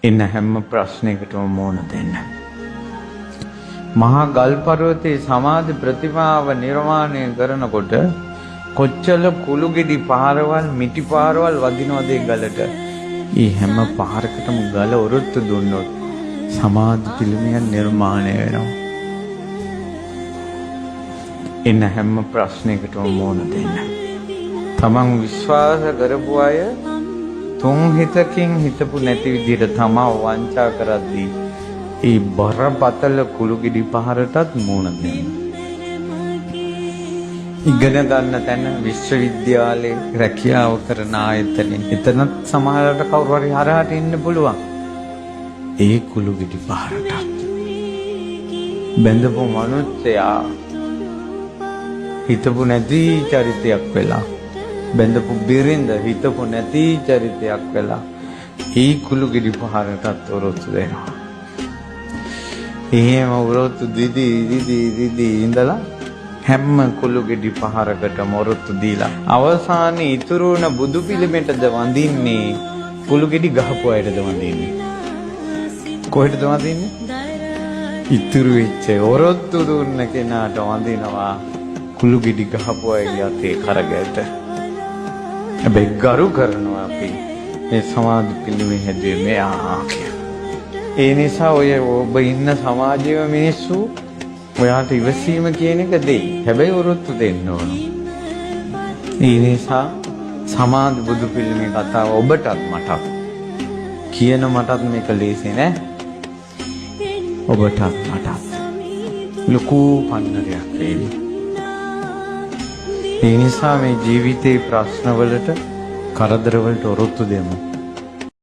එන්න හැම ප්‍රශ්නයකටම මුහුණ දෙන්න. මහා ගල් පර්වතයේ සමාධි ප්‍රතිමාව නිර්මාණය කරනකොට කොච්චර කුළු ගෙඩි පාරවල් මිටි පාරවල් වදිනවද ඒ ගලට? ඒ හැම පාරකටම ගල ඔරොත්තු දුන්නොත් සමාධි පිළිමයක් නිර්මාණය වෙනවා. එන්න හැම ප්‍රශ්නයකටම මුහුණ දෙන්න. තමන් විශ්වාස කරපු අය තුන් හිතකින් හිතපු නැති විදිහට තමා වංචා කරද්දී ඒ බරපතල කුළු ගෙඩි පහරටත් මුහුණ දෙන්න. ඉගෙන ගන්න තැන විශ්වවිද්‍යාලේ රැකියාව කරන ආයතනෙ එතනත් සමහරවිට කවුරු හරි හරහට ඉන්න පුළුවන්. ඒ කුළු ගෙඩි පහරටත් බැඳපු මනුස්සයා හිතපු නැති චරිතයක් වෙලා බැඳපු බිරිඳ හිතපු නැති චරිතයක් වෙලා ඒ කුළු ගෙඩි පහරටත් ඔරොත්තු දෙනවා. එහෙම ඔරොත්තු දිදී ඉඳලා හැම කුළු ගෙඩි පහරකටම ඔරොත්තු දීලා අවසානයේ ඉතුරු වුණ බුදු පිළිමෙටද වඳින්නේ කුළු ගෙඩි ගහපු අයටද වඳින්නේ? කොහෙටද වඳින්නේ? ඉතුරු වෙච්ච ඔරොත්තු දුන්න කෙනාට වඳිනවා කුළු ගෙඩි ගහපු අයගේ අතේ කරගැට. හැබැයි ගරු කරනවා අපි මේ සමාධි පිළිමේ හැදුවේ මෙයා කියලා. ඒ නිසා ඔය ඔබ ඉන්න සමාජයේ මිනිස්සු ඔයාට ඉවසීම කියන එක දෙයි. හැබැයි ඔරොත්තු දෙන්න ඕන. ඒ නිසා සමාධි බුදු පිළිමේ කතාව ඔබටත් මටත් කියන මටත් මේක ලේසි නෑ. ඔබටත් මටත් ලොකු පන්නරයක් වේවි. ඒ නිසා මේ ජීවිතේ ප්‍රශ්නවලට කරදරවලට ඔරොත්තු දෙමු.